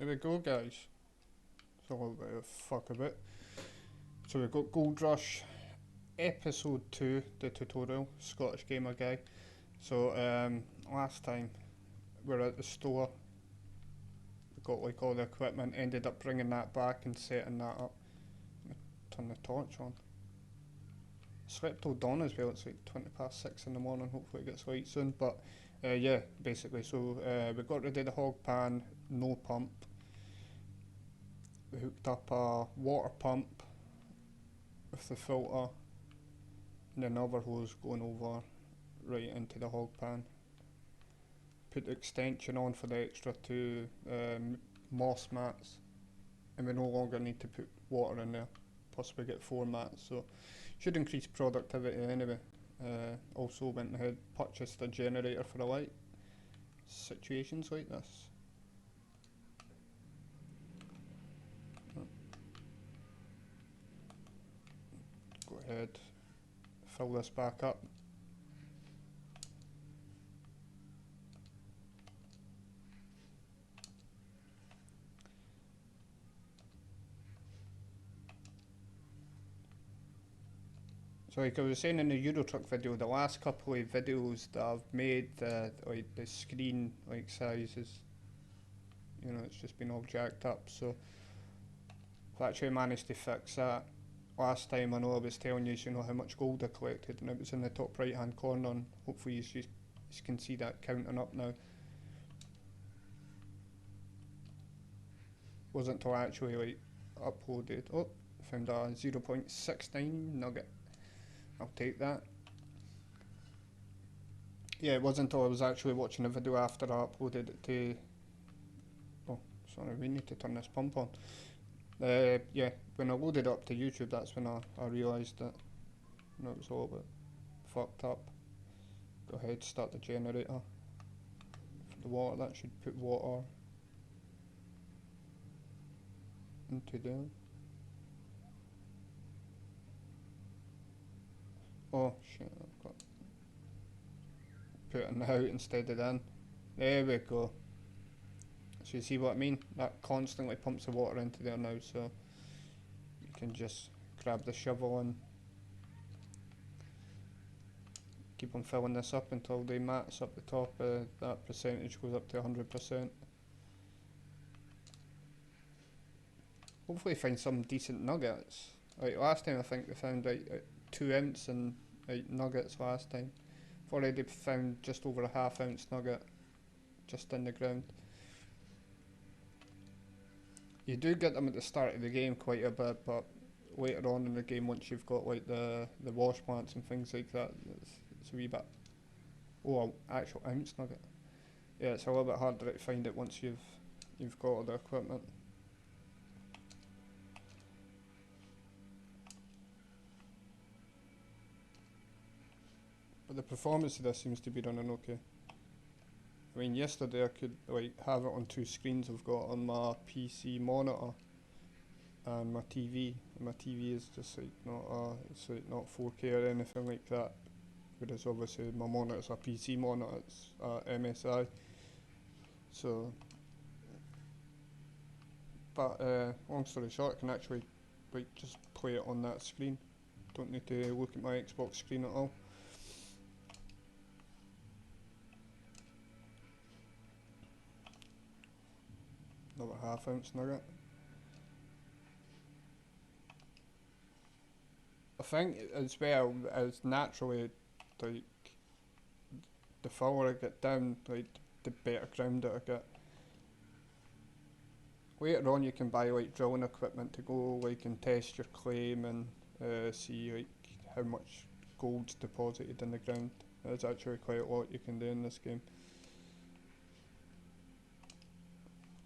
Here we go, guys. It's a little bit of fuck a bit. So we've got Gold Rush episode 2, the tutorial, Scottish gamer guy. So last time we were at the store, we got like all the equipment, ended up bringing that back and setting that up. Turn the torch on. Slept till dawn as well, it's like 20 past 6 in the morning, hopefully it gets light soon, but yeah, basically, so we got rid of the Hogpan, no pump. We hooked up a water pump with the filter and then another hose going over right into the Hogpan. Put the extension on for the extra 2 moss mats, and we no longer need to put water in there, plus we get 4 mats, so should increase productivity anyway. Also went ahead, purchased a generator for the light. Situations like this. Go ahead, fill this back up. So like I was saying in the Euro Truck video, the last couple of videos that I've made, like the screen like sizes, you know, it's just been all jacked up, so I've actually managed to fix that. Last time I know I was telling you know how much gold I collected, and it was in the top right hand corner, and hopefully you can see that counting up now. Wasn't until I actually like uploaded, oh, found a 0.69 nugget. I'll take that. Yeah, it wasn't until I was actually watching the video after I uploaded it to... Oh, sorry, we need to turn this pump on. Yeah, when I loaded it up to YouTube, that's when I realised that it was all a bit fucked up. Go ahead, start the generator. For the water, that should put water into there. Oh shit, I've got put it out instead of in. There we go. So you see what I mean? That constantly pumps the water into there now, so you can just grab the shovel and keep on filling this up until the mats up the top, that percentage goes up to 100%. Hopefully find some decent nuggets. Like last time I think we found like 2 ounce and like nuggets last time. I've already found just over a ½ ounce nugget just in the ground. You do get them at the start of the game quite a bit, but later on in the game, once you've got like the wash plants and things like that, it's a wee bit... Oh, actual ounce nugget. Yeah, it's a little bit harder to find it once you've got all the equipment. But the performance of this seems to be running okay. I mean, yesterday I could like have it on 2 screens I've got on my PC monitor and my TV. And my TV is just like it's like not 4K or anything like that. Whereas obviously my monitor's a PC monitor, it's MSI. So, but long story short, I can actually like just play it on that screen. Don't need to look at my Xbox screen at all. Another ½ ounce nugget. I think as well as naturally, like the further I get down, like the better ground I get. Later on you can buy like drilling equipment to go like and test your claim and see like how much gold's deposited in the ground. There's actually quite a lot you can do in this game.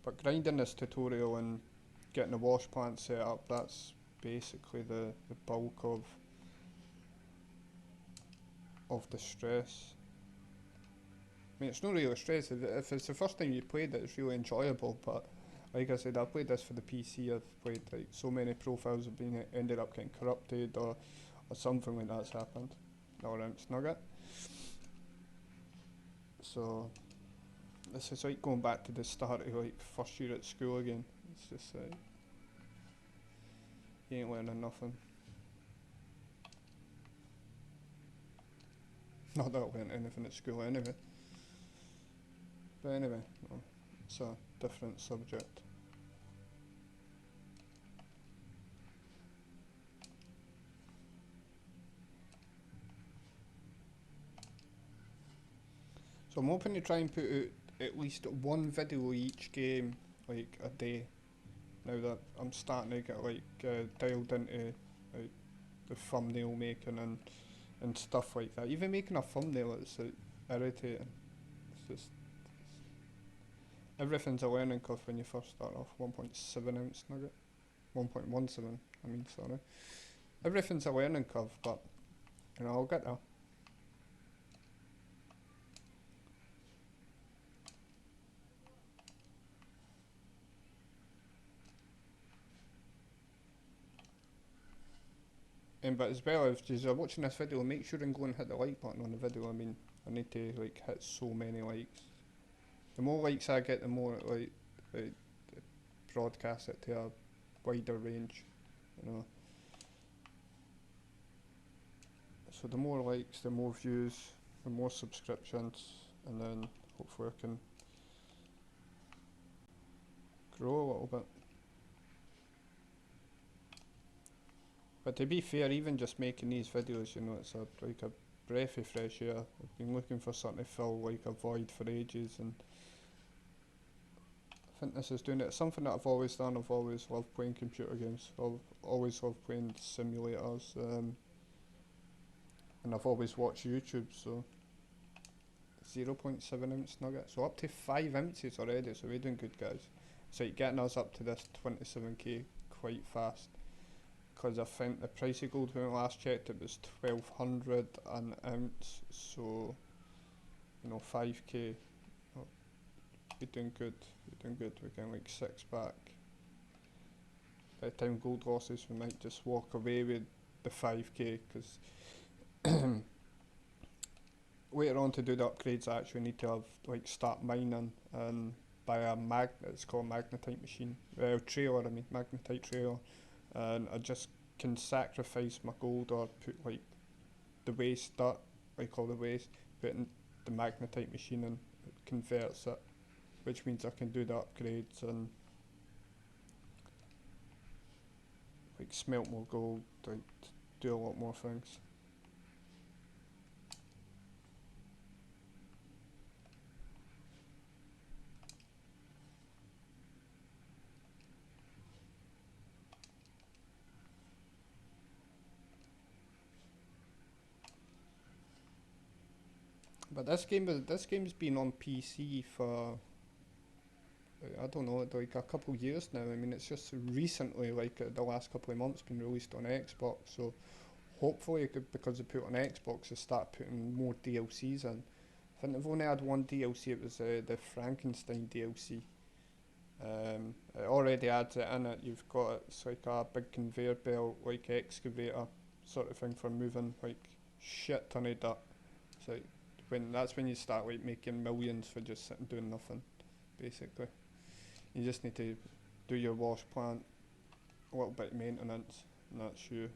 But grinding this tutorial and getting the wash plant set up, that's basically the bulk of the stress. I mean, it's not really stress. If it's the first time you played it, it's really enjoyable, but like I said, I played this for the PC. I've played like so many profiles have been ended up getting corrupted or something like that's happened. Another ounce nugget. So This is like going back to the start of like first year at school again. It's just like you ain't learning nothing. Not that I learned anything at school anyway. But anyway, no, it's a different subject. So I'm hoping to try and put out at least one video each game, like a day. Now that I'm starting to get like dialed into like the thumbnail making and stuff like that. Even making a thumbnail is like, irritating. It's just everything's a learning curve when you first start off. 1.7 ounce nugget, 1.17. I mean, sorry. Everything's a learning curve, but you know I'll get there. But as well, if you're watching this video, make sure and go and hit the like button on the video. I mean, I need to like hit so many likes. The more likes I get, the more like broadcast it to a wider range, you know. So the more likes, the more views, the more subscriptions, and then hopefully I can grow a little bit. But to be fair, even just making these videos, you know, it's like a breath of fresh air. I've been looking for something to fill like a void for ages, and I think this is doing it. It's something that I've always done. I've always loved playing computer games. I've always loved playing simulators, and I've always watched YouTube. So 0.7 ounce nugget, so up to 5 ounces already. So we're doing good, guys. So getting us up to this 27k quite fast. Because I think the price of gold when I last checked it was 1200 an ounce, so you know 5k. Oh, we're doing good. We're doing good. We're getting like 6 back. By the time gold losses, we might just walk away with the 5k because later on to do the upgrades, I actually need to have like start mining and buy a it's called magnetite machine. Trailer. I mean magnetite trailer. And I just can sacrifice my gold or put like the waste dirt, like all the waste, put in the magnetite machine and it converts it, which means I can do the upgrades and like smelt more gold, like do a lot more things. But this game's been on PC for I don't know, like a couple of years now. I mean, it's just recently, like the last couple of months, been released on Xbox. So hopefully, because they put it on Xbox, they start putting more DLCs in. I think they've only had one DLC. It was the Frankenstein DLC. It already adds it in it. You've got it's like a big conveyor belt, like excavator sort of thing for moving like shit ton of dirt. It's like that's when you start like making millions for just sitting doing nothing, basically. You just need to do your wash plant, a little bit of maintenance, and that's you.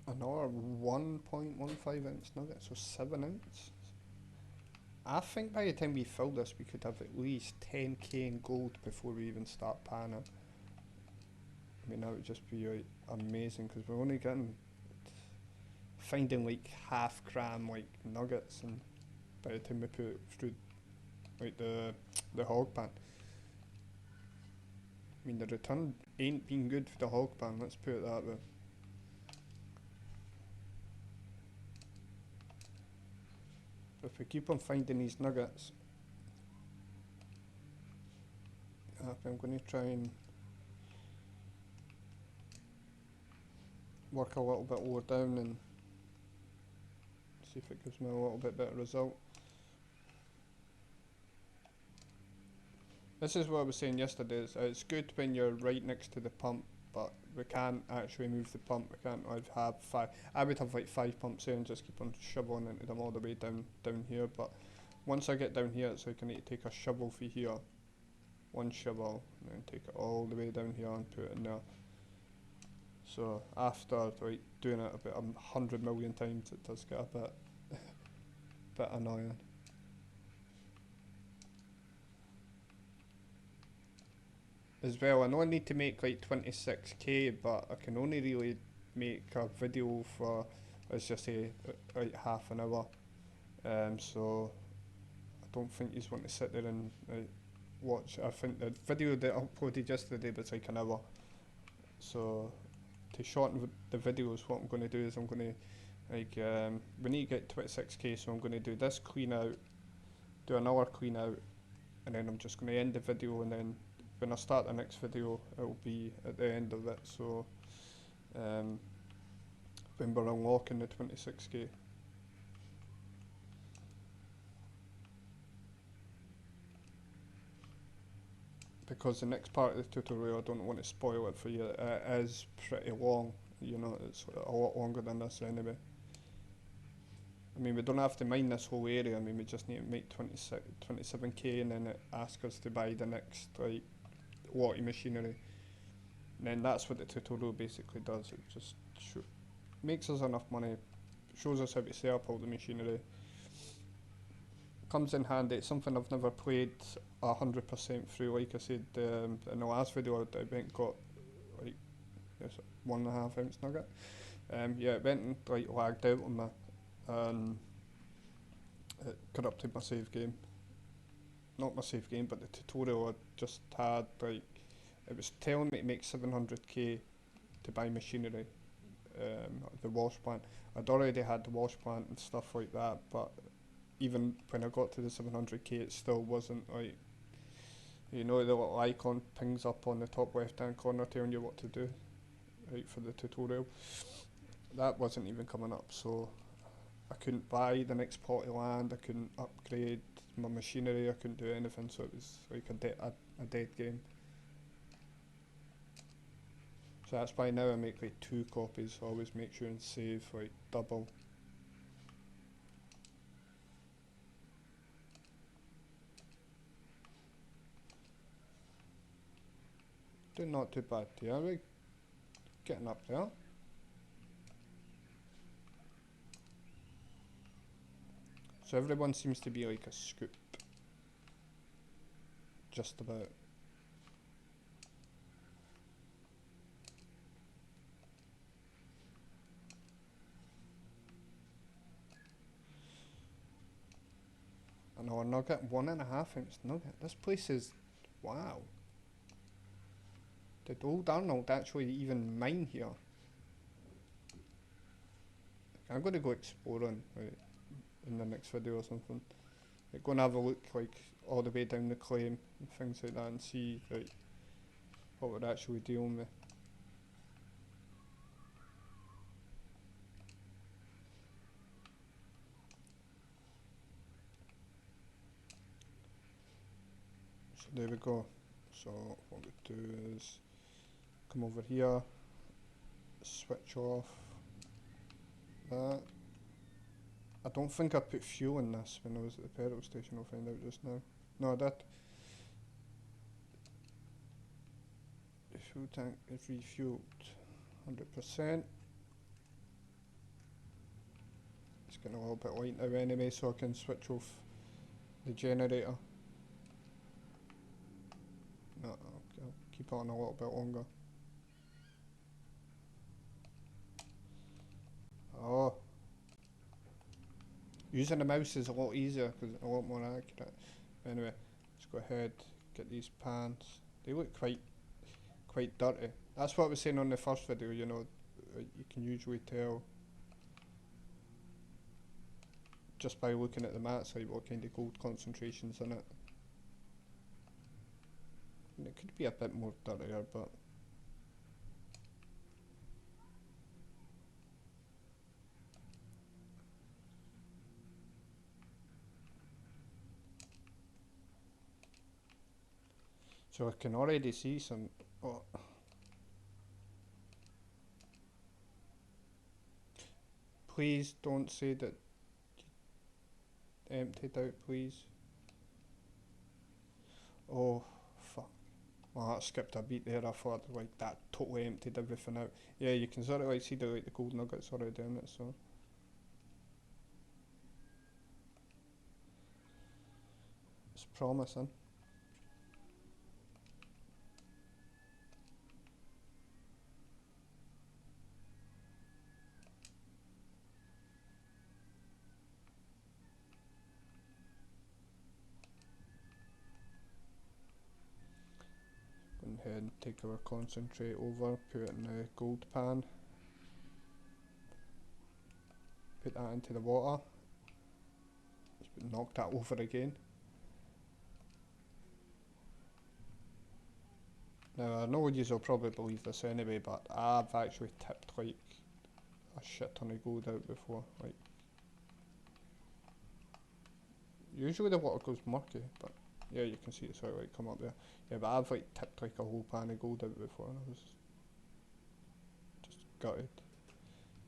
Another 1.15 ounce nugget, so 7 ounce. I think by the time we fill this, we could have at least 10k in gold before we even start panning. I mean, that would just be like, amazing because we're only finding like half gram like nuggets, and by the time we put it through like the Hogpan. I mean, the return ain't been good for the Hogpan, let's put it that way. If we keep on finding these nuggets, I'm going to try and work a little bit lower down and see if it gives me a little bit better result. This is what I was saying yesterday, is it's good when you're right next to the pump, but we can't actually move the pump. We can't have five. I would have like 5 pumps there and just keep on shoveling into them all the way down here, but once I get down here, it's like I need to take a shovel for here, one shovel, and then take it all the way down here and put it in there. So after like doing it about 100 million times, it does get a bit annoying. As well, I know I need to make like 26k, but I can only really make a video for, let's just say, like half an hour. So I don't think you just want to sit there and watch. I think the video that I uploaded yesterday was like an hour. So to shorten the videos, what I'm going to do is I'm going to we need to get 26k, so I'm going to do this clean out, do another clean out, and then I'm just going to end the video, and then when I start the next video, it'll be at the end of it. So when we're unlocking the 26k. Because the next part of the tutorial, I don't want to spoil it for you. It is pretty long, you know, it's a lot longer than this anyway. I mean, we don't have to mine this whole area. I mean, we just need to make 27k, and then it asks us to buy the next like lot of machinery. And then that's what the tutorial basically does. It just makes us enough money, shows us how to set up all the machinery. Comes in handy. It's something I've never played 100% through. Like I said in the last video, I went and got like 1.5 ounce nugget. Yeah, it went and like lagged out on me, and it corrupted my save game. Not my save game, but the tutorial I just had, like, it was telling me to make 700k to buy machinery, the wash plant. I'd already had the wash plant and stuff like that, but even when I got to the 700k, it still wasn't like, you know, the little icon pings up on the top left hand corner telling you what to do, right, for the tutorial. That wasn't even coming up, so I couldn't buy the next plot of land, I couldn't upgrade my machinery, I couldn't do anything, so it was like a dead game. So that's why now I make like 2 copies, so I always make sure and save like double. Doing not too bad here, we're getting up there. So everyone seems to be like a scoop. Just about. Another nugget, 1.5 ounce nugget. This place is, wow. Did old Arnold actually even mine here? I'm going to go exploring, right, in the next video or something. Like, go and have a look like all the way down the claim and things like that, and see like what we're actually dealing with. So there we go. So what we do is come over here, switch off that. I don't think I put fuel in this when I was at the petrol station, I'll find out just now. No, I did. The fuel tank is refueled 100%. It's getting a little bit light now anyway, so I can switch off the generator. No, I'll keep it on a little bit longer. Oh. Using the mouse is a lot easier because it's a lot more accurate. Anyway, let's go ahead, get these pans. They look quite dirty. That's what I was saying on the first video, you know, you can usually tell just by looking at the mats like what kind of gold concentration's in it. And it could be a bit more dirtier, but So I can already see some. Oh. Please don't say that emptied out, please. Oh, fuck. Well, that skipped a beat there. I thought like that totally emptied everything out. Yeah, you can sort of like see the gold nuggets already in it, so. It's promising. Go ahead and take our concentrate over, put it in the gold pan. Put that into the water. Just knock that over again. Now I know you will probably believe this anyway, but I've actually tipped like a shit ton of gold out before. Like usually the water goes murky, but yeah, you can see it sort of like come up there. Yeah, but I've like tipped like a whole pan of gold out before, and I was just gutted.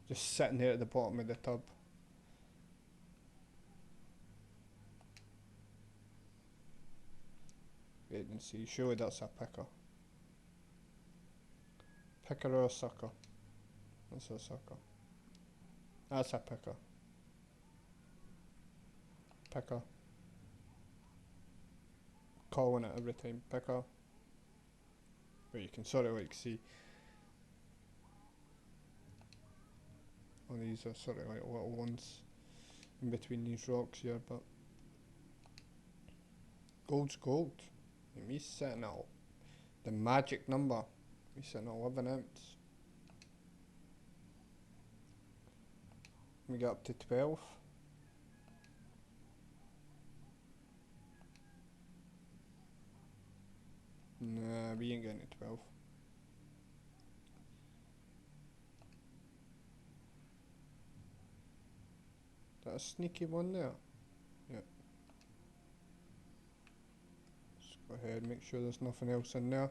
Just sitting there at the bottom of the tub. Wait and see. Surely that's a picker. Picker or a sucker? That's a sucker. That's a picker. Picker. Calling it every time. Picker. But you can sort of like see. Oh, these are sort of like little ones in between these rocks here, but gold's gold. And me sitting at the magic number. Me sitting at 11 ounce. We got up to 12. Nah, we ain't getting to 12. That a sneaky one there? Yeah. Let's go ahead and make sure there's nothing else in there.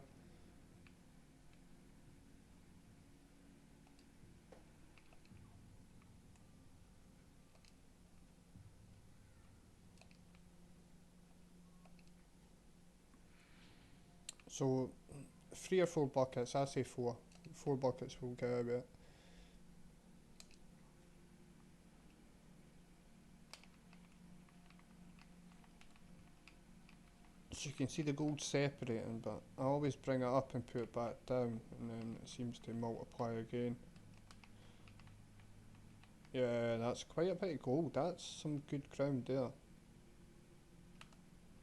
So 3 or 4 buckets, I say 4. 4 buckets will get out of it. So you can see the gold separating, but I always bring it up and put it back down, and then it seems to multiply again. Yeah, that's quite a bit of gold. That's some good ground there.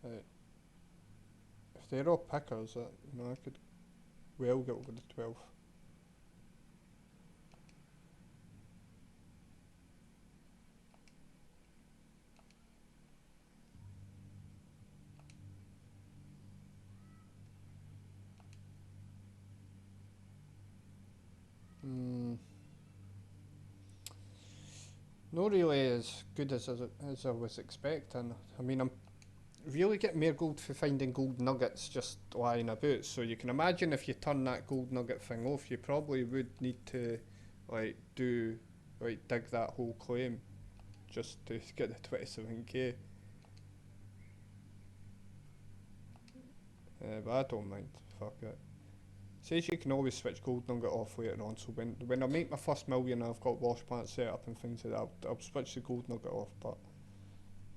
Right. If they're all pickers, you know, I could well get over the 12. Not really as good as I was expecting. I mean, I'm really getting more gold for finding gold nuggets just lying about. So you can imagine if you turn that gold nugget thing off, you probably would need to like dig that whole claim just to get the 27k. But I don't mind. Fuck it. Says you can always switch gold nugget off later on, so when I make my first million and I've got wash plants set up and things like that, I'll switch the gold nugget off, but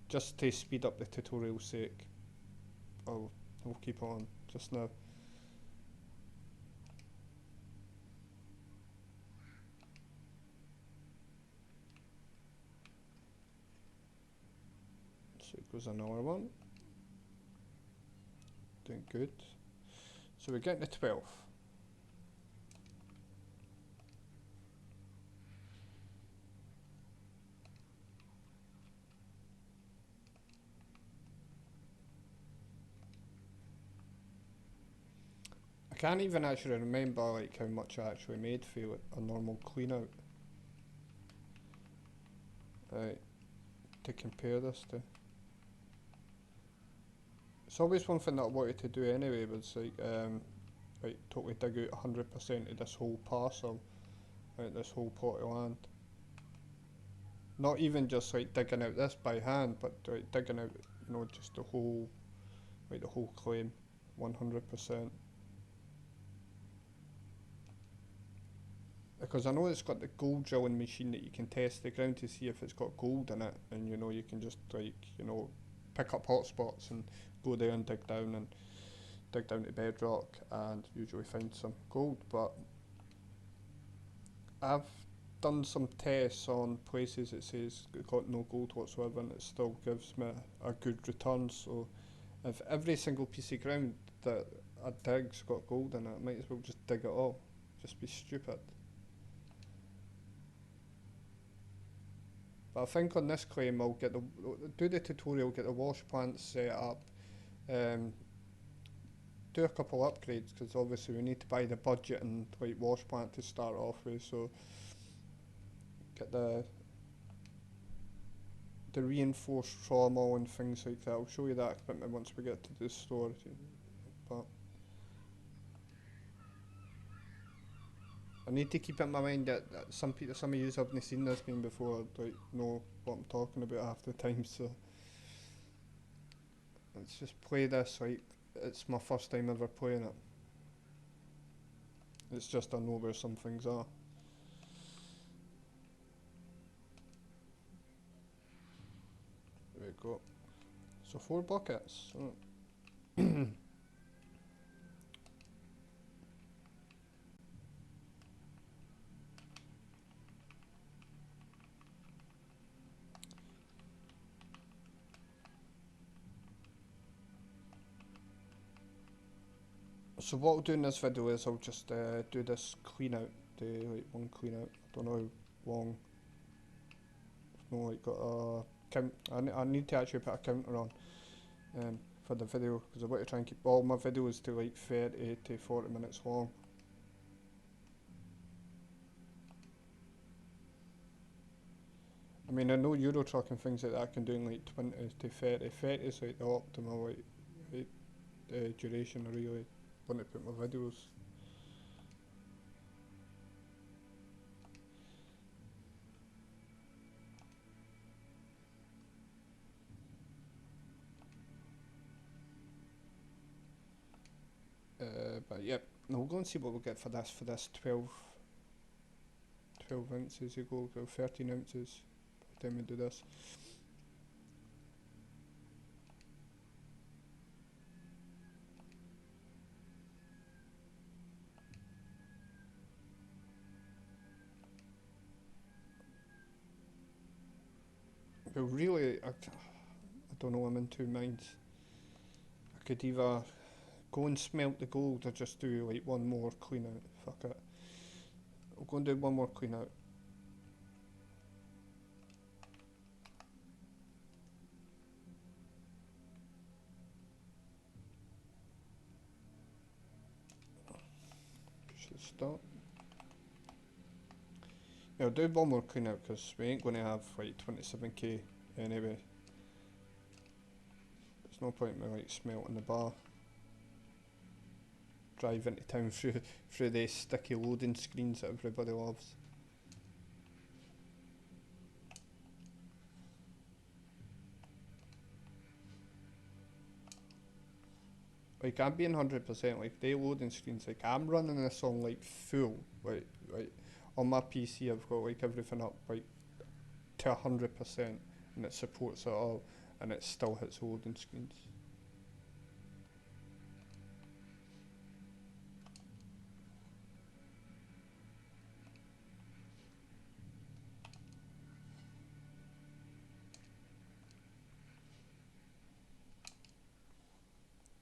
just to speed up the tutorial's sake, I'll keep it on just now. So it goes another one. Doing good. So we're getting to 12. I can't even actually remember like how much I actually made for a normal clean out. Right, to compare this to. it's always one thing that I wanted to do anyway, was like totally dig out 100% of this whole parcel, like this whole plot of land. Not even just like digging out this by hand, but like digging out, you know, just the whole, like the whole claim, 100%. Because I know it's got the gold drilling machine that you can test the ground to see if it's got gold in it, and you know, you can just like, you know, pick up hot spots and go there and dig down to bedrock and usually find some gold. But I've done some tests on places that says it's got no gold whatsoever, and it still gives me a good return. So if every single piece of ground that I dig's got gold in it, I might as well just dig it all. Just be stupid. But I think on this claim I'll get do the tutorial, get the wash plant set up, do a couple upgrades, because obviously we need to buy the budget and like wash plant to start off with. So get the reinforced trauma and things like that. I'll show you that equipment once we get to the store. But I need to keep in my mind that some of you haven't seen this game before, like know what I'm talking about half the time. So let's just play this like it's my first time ever playing it. It's just I know where some things are. There we go. So 4 buckets. So what I'll do in this video is I'll just do this clean out, like one clean out. I don't know how long. I've not like got a count. I need to actually put a counter on for the video, because I want to try and keep all my videos to like 30 to 40 minutes long. I mean, I know Euro Truck and things like that can do in like 20 to 30. 30 is like the optimal like duration I really want to put my videos. But yep, no, we'll go and see what we'll get for this 12 ounces. You go 13 ounces by the time we do this. But really, I don't know, I'm in two minds. I could either go and smelt the gold or just do like one more clean out. Fuck it. I'll go and do one more clean out. Should start. Yeah, I'll do one more clean out because we ain't going to have like 27k anyway. There's no point in me like smelting the bar. Drive into town through the sticky loading screens that everybody loves. Like I'm being 100%, like they loading screens, like I'm running this on like full, like on my PC I've got like everything up like to 100% and it supports it all, and it still hits loading screens.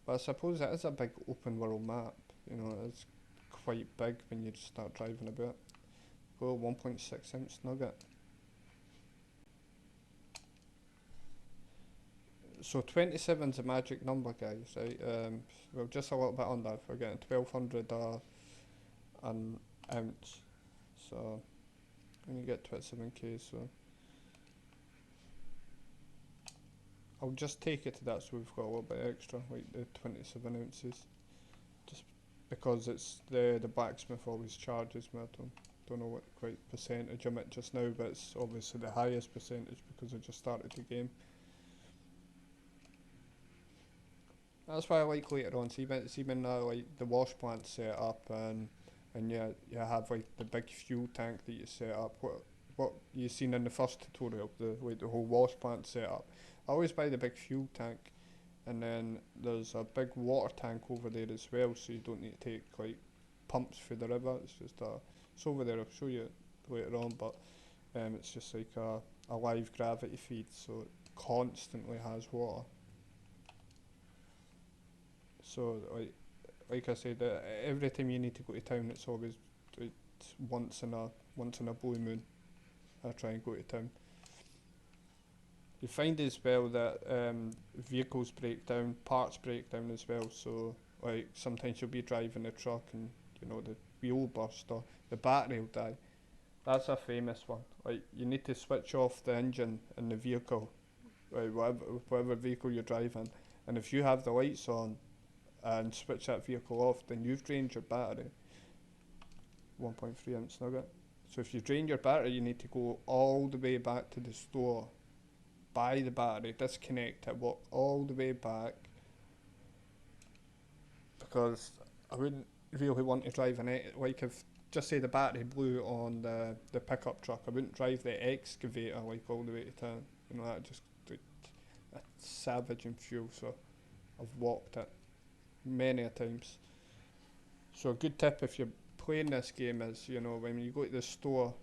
But I suppose it is a big open world map, you know, it's quite big when you just start driving about. Well, 1.6 ounce nugget. So 27's a magic number, guys, right? Well, just a little bit under, we're getting 1200 an ounce. So, when you get 27k, so I'll just take it to that so we've got a little bit extra, like the 27 ounces. Just because it's the blacksmith always charges me. I don't know what quite percentage I'm at just now, but it's obviously the highest percentage because I just started the game. That's why I like later on. See when like the wash plant's set up and you have like the big fuel tank that you set up. What you seen in the first tutorial, the whole wash plant set up. I always buy the big fuel tank, and then there's a big water tank over there as well, so you don't need to take like pumps for the river. It's over there. I'll show you later on, but it's just like a live gravity feed, so it constantly has water. So like I said, every time you need to go to town, it's always once in a blue moon. I try and go to town. You find as well that vehicles break down, parts break down as well. So like sometimes you'll be driving a truck and you know the wheel burst or the battery will die. That's a famous one. Like you need to switch off the engine in the vehicle, right? Whatever vehicle you're driving, and if you have the lights on and switch that vehicle off, then you've drained your battery. 1.3 ounce nugget. So if you drain your battery, you need to go all the way back to the store, buy the battery, disconnect it, walk all the way back, because I wouldn't really want to drive like if, just say the battery blew on the pickup truck, I wouldn't drive the excavator like all the way to town. You know, that just that's savage in fuel, so I've walked it many a times. So a good tip if you're playing this game is, you know, when you go to the store,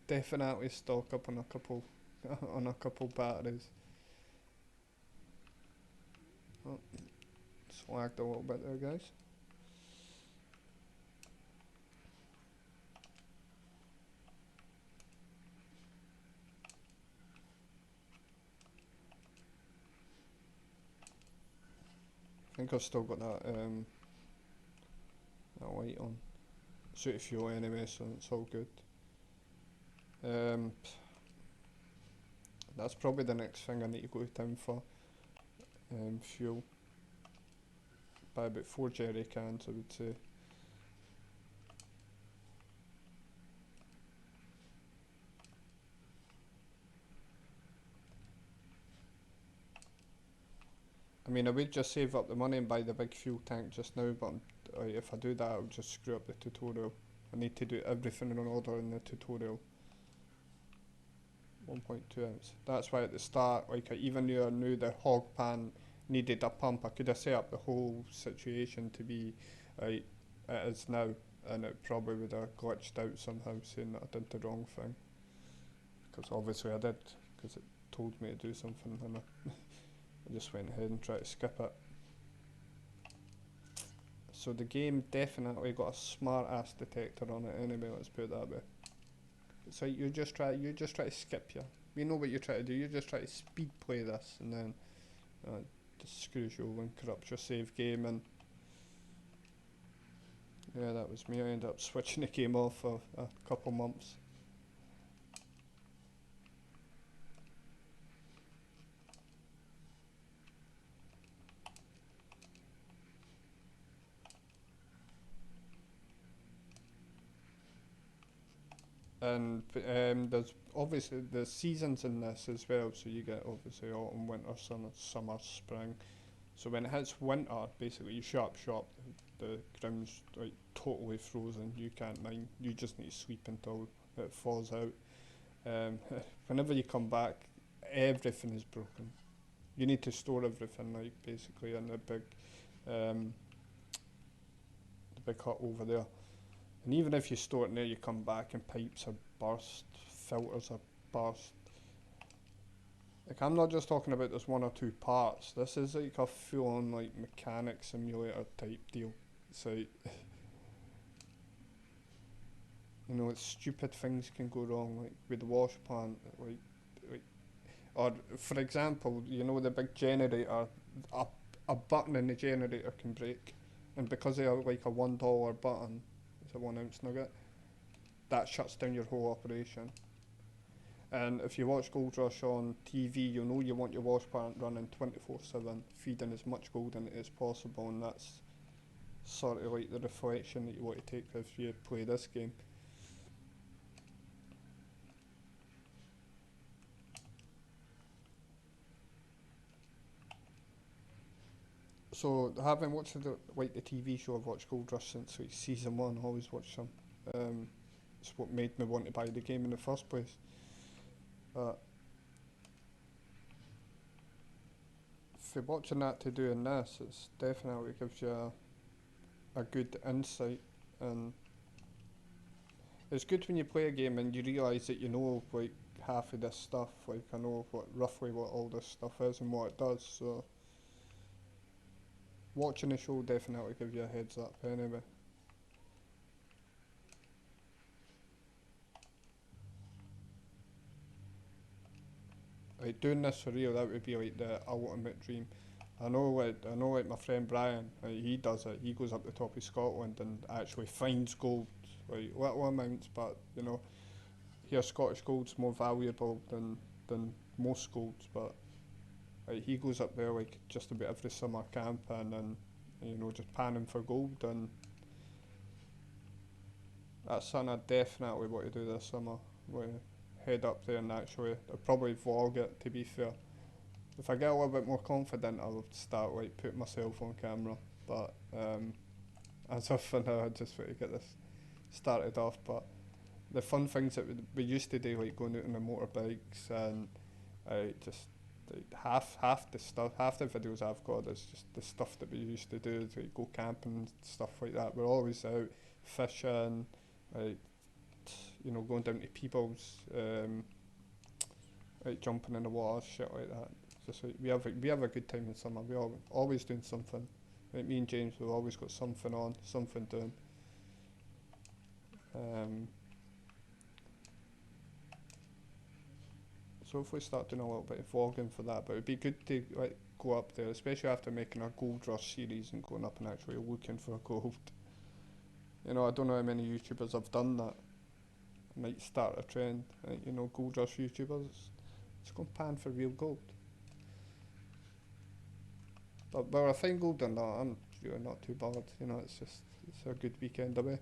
definitely stock up on a couple on a couple batteries. Oh, it's lagged a little bit there, guys. I think I've still got that light on. It's out of fuel anyway, so it's all good. That's probably the next thing I need to go to town for. Fuel. Buy about 4 jerry cans, I would say. I mean, I would just save up the money and buy the big fuel tank just now, but if I do that, I'll just screw up the tutorial. I need to do everything in order in the tutorial. 1.2 ounce. That's why at the start, like even though I knew the Hogpan needed a pump, I could have set up the whole situation to be it is now, and it probably would have glitched out somehow saying that I did the wrong thing. Because obviously I did, because it told me to do something and I just went ahead and tried to skip it. So the game definitely got a smart ass detector on it anyway, let's put it that way. So you just try to skip you. You know what you try to do, you just try to speed play this and then just screws you over and corrupts your save game, and yeah, that was me. I ended up switching the game off for a couple months. And there's obviously the seasons in this as well, so you get obviously autumn, winter, summer, spring. So when it hits winter, basically you shut up shop, the ground's like totally frozen, you can't mine, you just need to sleep until it thaws out. Whenever you come back, everything is broken. You need to store everything, like basically in the big hut over there. And even if you store it in there, you come back and pipes are burst, filters are burst. Like, I'm not just talking about this one or two parts. This is like a full-on like mechanic simulator type deal. So, you know, it's stupid things can go wrong, like with the wash plant, or for example, you know, the big generator, a button in the generator can break, and because they are like a $1 button, it's a 1 ounce nugget, that shuts down your whole operation. And if you watch Gold Rush on TV, you know you want your wash plant running 24/7, feeding as much gold in it as possible, and that's sort of like the reflection that you want to take if you play this game. So having watched the TV show, I've watched Gold Rush since like season one. I always watch them. It's what made me want to buy the game in the first place. But if you're watching that to doing this, it's definitely gives you a good insight, and it's good when you play a game and you realise that you know like half of this stuff. Like I know roughly what all this stuff is and what it does. So watching the show definitely gives you a heads up anyway. Like doing this for real, that would be like the ultimate dream. I know, like my friend Brian, like, he does it. He goes up the top of Scotland and actually finds gold, like little amounts, but you know, here Scottish gold's more valuable than most golds. But like, he goes up there like just about every summer camping and you know just panning for gold, and that's something I definitely want to do this summer. We head up there and actually, I'll probably vlog it. To be fair, if I get a little bit more confident, I'll start like putting myself on camera. But as of for now, I just want to get this started off. But the fun things that we used to do, like going out on the motorbikes, and just like half the stuff, half the videos I've got is just the stuff that we used to do, like go camping and stuff like that. We're always out fishing, like you know, going down to people's, like jumping in the water, shit like that. Just like, we have a good time in summer. We always doing something. Like me and James, we've always got something on, something doing. Um, so if we start doing a little bit of vlogging for that, but it'd be good to like go up there, especially after making a gold rush series and going up and actually looking for gold. You know, I don't know how many YouTubers have done that. I might start a trend, you know, gold rush YouTubers. Let's go pan for real gold. But whether I find gold or not, I'm really not too bothered. You know, it's a good weekend away.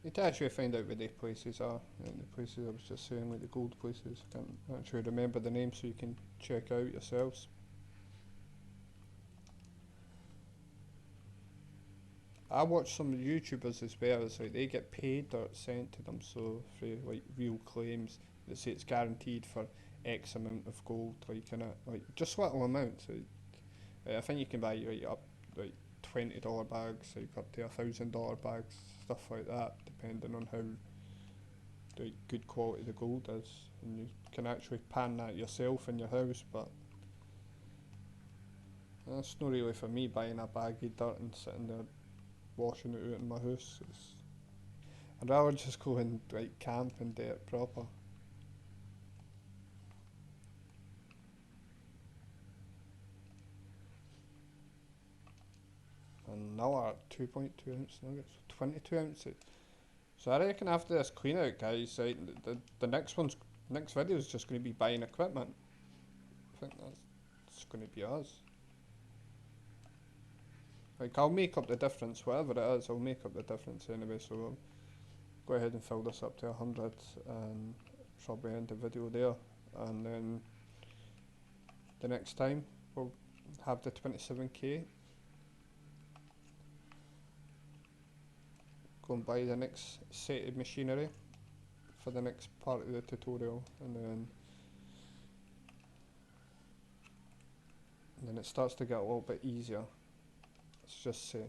Need to actually find out where the places are. And the places I was just saying, like the gold places. I can't actually remember the name, so you can check out yourselves. I watch some YouTubers as well. It's like they get paid or it's sent to them, so for like real claims that say it's guaranteed for X amount of gold, like in it, like just little amounts. I think you can buy like up like $20 bags, like up to $1,000 bags, stuff like that, depending on how like, good quality the gold is, and you can actually pan that yourself in your house. But that's not really for me, buying a bag of dirt and sitting there washing it out in my house. I'd rather just go and like camp and do it proper. Another 2.2 ounce nuggets, 22 ounces. So I reckon after this clean out, guys, like, the next video is just going to be buying equipment. I think that's going to be us. Like I'll make up the difference, whatever it is. I'll make up the difference anyway. So I'll go ahead and fill this up to 100, and probably end the video there. And then the next time we'll have the 27k. Go and buy the next set of machinery for the next part of the tutorial, and then it starts to get a little bit easier. Let's just say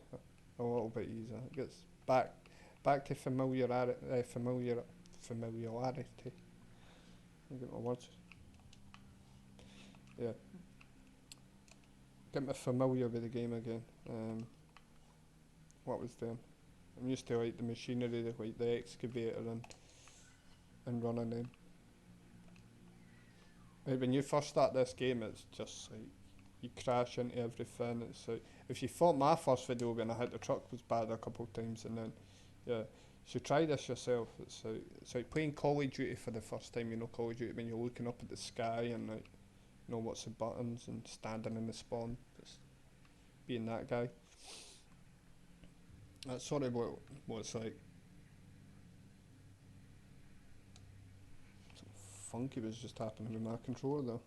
a little bit easier. It gets back to familiarity. Familiarity. I get my words. Yeah. Get me familiar with the game again. What was them? I'm used to like the machinery, like the excavator and running them. Like when you first start this game, it's just like you crash into everything. It's like if you thought my first video when I hit the truck was bad a couple of times, and then yeah, so try this yourself. It's like playing Call of Duty for the first time. You know Call of Duty when you're looking up at the sky and like you know what's the buttons and standing in the spawn. Just being that guy. That's sort of what it's like. Something funky was just happening with my controller though.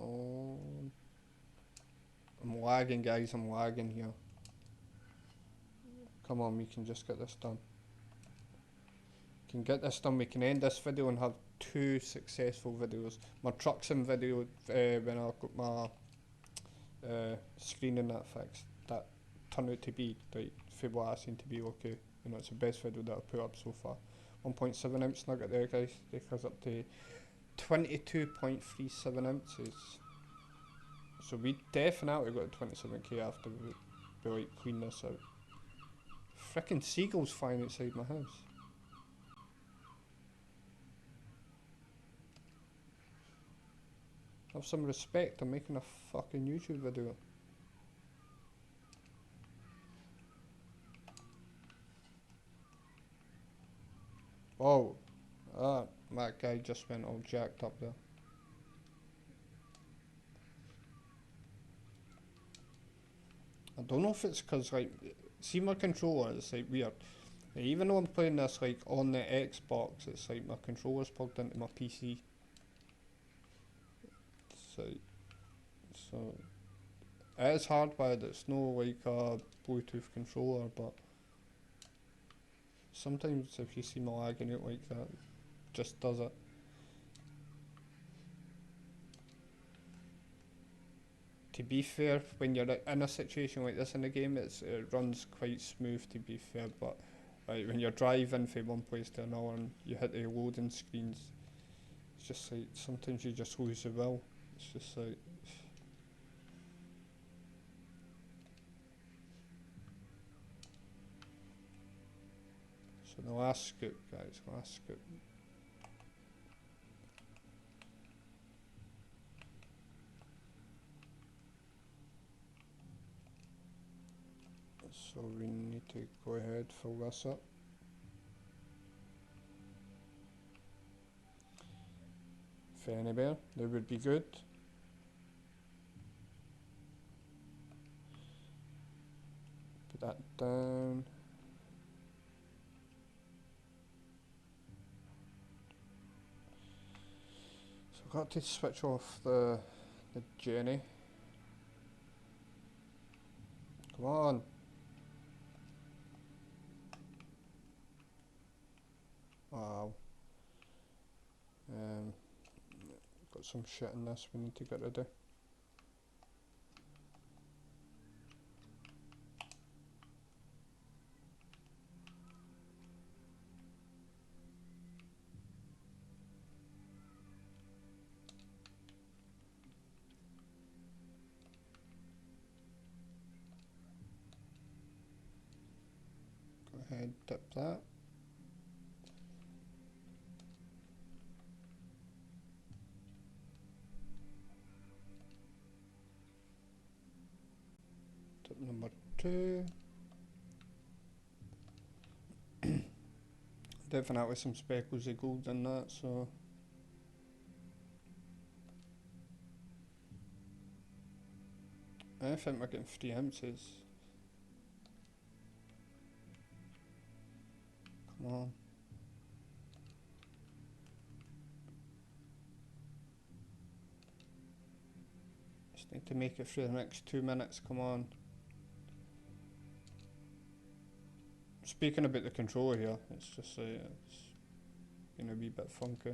Oh, I'm lagging, guys. I'm lagging here. Come on, we can just get this done. We can get this done. We can end this video and have 2 successful videos. My truck sim video, when I got my screen and that fixed, that turned out to be like for what I seem to be okay. You know, it's the best video that I've put up so far. 1.7 ounce nugget there, guys. Take us up to 22.37 ounces. So we definitely got 27k after we like clean this out. Frickin' seagulls flying outside my house. Have some respect, I'm making a fucking YouTube video. Oh, that guy just went all jacked up there. I don't know if it's cause like, see my controller, it's like weird. Like, even though I'm playing this like on the Xbox, it's like my controller's plugged into my PC. So it is hardwired, it's no like a Bluetooth controller, but sometimes if you see me lagging out like that, it just does it. To be fair, when you're in a situation like this in the game, it runs quite smooth to be fair, but like when you're driving from one place to another and you hit the loading screens, it's just like sometimes you just lose the will. It's just like so the last scoop, guys, last scoop. So we need to go ahead, fill this up. Fanny bear, that would be good. Put that down. So I've got to switch off the journey. Come on. Wow. Got some shit in this we need to get rid of. Go ahead, dip that. Tip number 2. Definitely some speckles of gold in that, so I think we're getting 3 ounces. Come on. Just need to make it through the next 2 minutes, come on. Speaking about the controller here, it's just it's been a wee bit funky.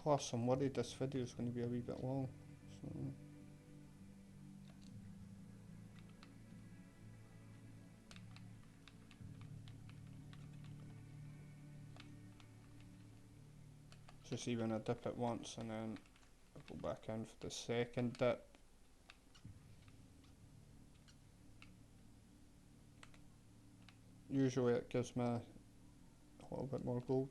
Plus I'm worried this video is going to be a wee bit long. So. So see when I dip it once and then I go back in for the second dip. Usually it gives me a little bit more gold.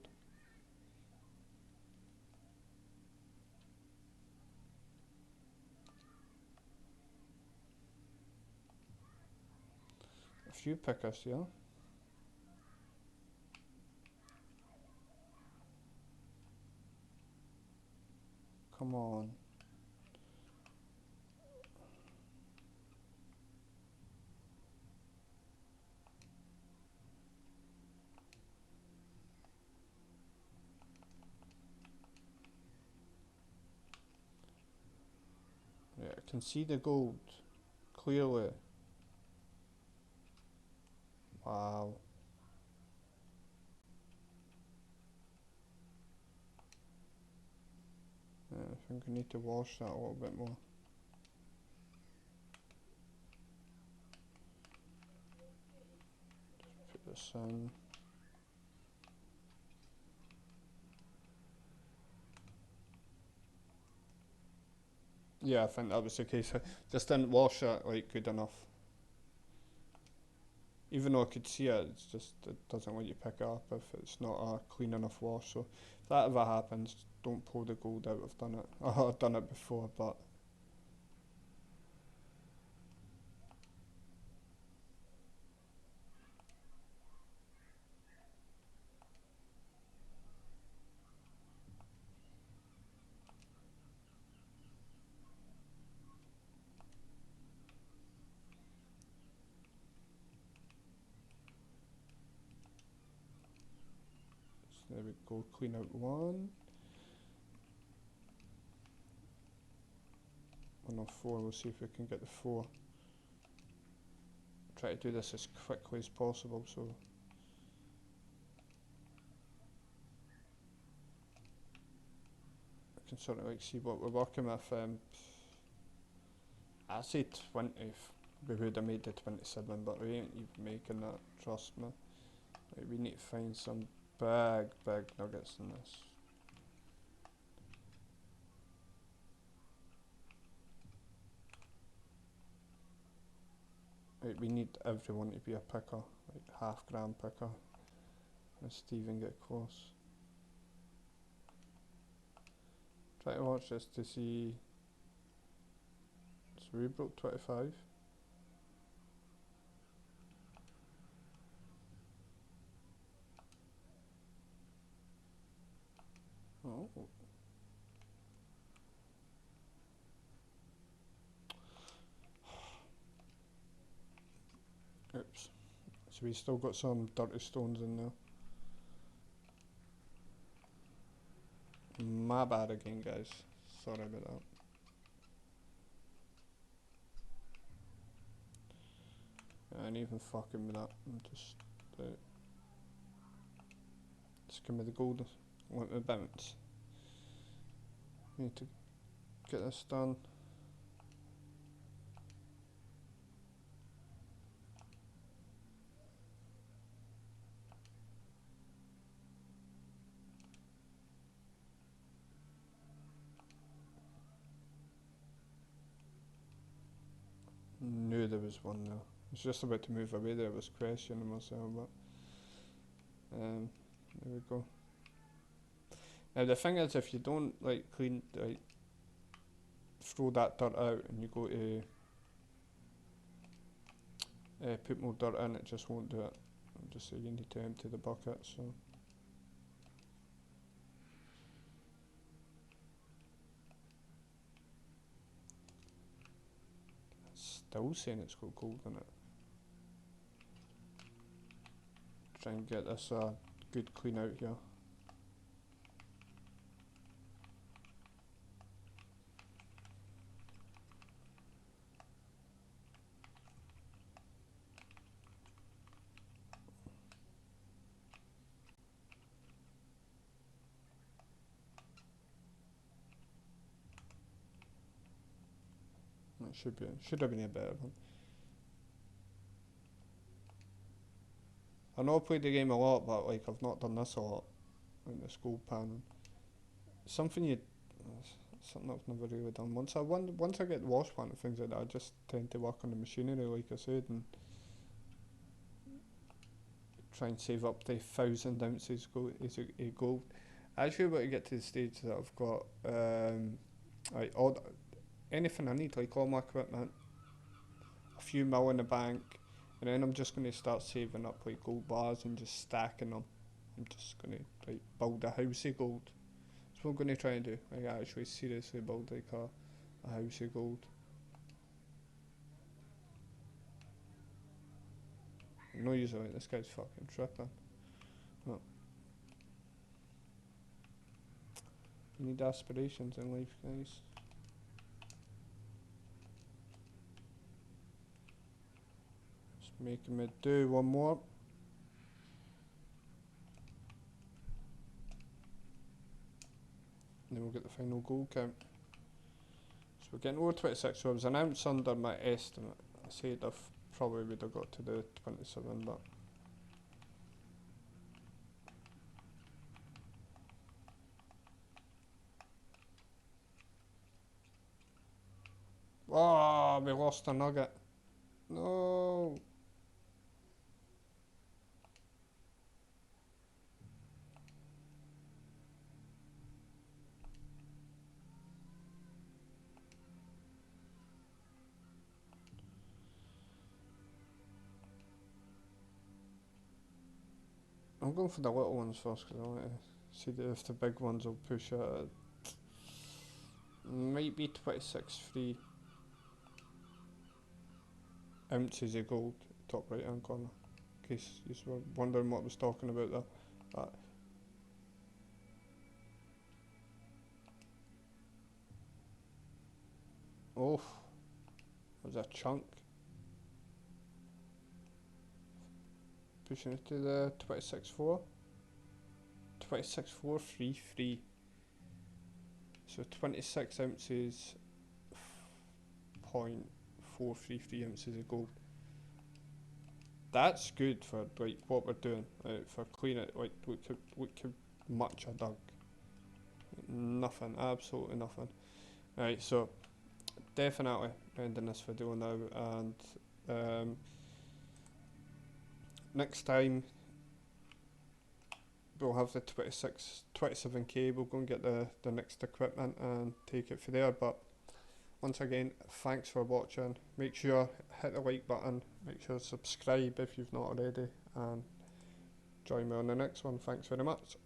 A few pickers, yeah. Come on. Yeah, I can see the gold clearly. Wow. Yeah, I think I need to wash that a little bit more. Put this in. Yeah, I think that was the case. I just didn't wash it like good enough. Even though I could see it, it's just it doesn't let you pick it up if it's not a clean enough wash. So if that ever happens, don't pull the gold out. I've done it. I've done it before, but so there we go. Clean out one. 104. We'll see if we can get the 4. Try to do this as quickly as possible. So I can sort of like see what we're working with. I say 20. We would have made the 27, but we ain't even making that. Trust me. Like, we need to find some big nuggets in this. Right, we need everyone to be a picker, like half-gram picker. Let's Stephen get close. Try to watch this to see. So we broke 25. Oh. Oops. So we still got some dirty stones in there. My bad again, guys. Sorry about that. I ain't even fucking with that. I'm just give me the gold. I want my bounce. Need to get this done. Knew there was one there. I was just about to move away there. I was questioning myself, but there we go. Now the thing is, if you don't like throw that dirt out and you go to put more dirt in, it just won't do it. I'll just say you need to empty the bucket. So it's still saying it's got gold in it. Try and get this good clean out here. It should have been a better one. I know I played the game a lot, but like I've not done this a lot, like this gold panning. something you something I've never really done. Once I get the wash plant and things like that, I just tend to work on the machinery, like I said, and try and save up to 1,000 ounces gold. I actually want to get to the stage that I've got like anything I need, like all my equipment, a few mil in the bank, and then I'm just going to start saving up like gold bars and just stacking them. I'm just going to like build a house of gold. That's what I'm going to try and do. Like actually seriously build like a house of gold. No use of it. This guy's fucking tripping. Oh. You need aspirations in life, guys. Just making me do one more. And then we'll get the final goal count. So we're getting over 26, so I was an ounce under my estimate. I said I probably would have got to the 27, but oh, we lost a nugget. No. I'm going for the little ones first because I want to see if the big ones will push it. Might be 26 ounces of gold, top right hand corner. In case you were wondering what I was talking about there. Oh, that was a chunk. Pushing it to the 26.4. 26.433. So 26 ounces, 0.433 ounces of gold. That's good for like what we're doing. For cleaning it, like look how much I dug. Nothing, absolutely nothing. Right, so definitely ending this video now, and next time we'll have the 27k. We'll go and get the next equipment and take it from there. But once again, thanks for watching. Make sure hit the like button, make sure to subscribe if you've not already, and join me on the next one. Thanks very much.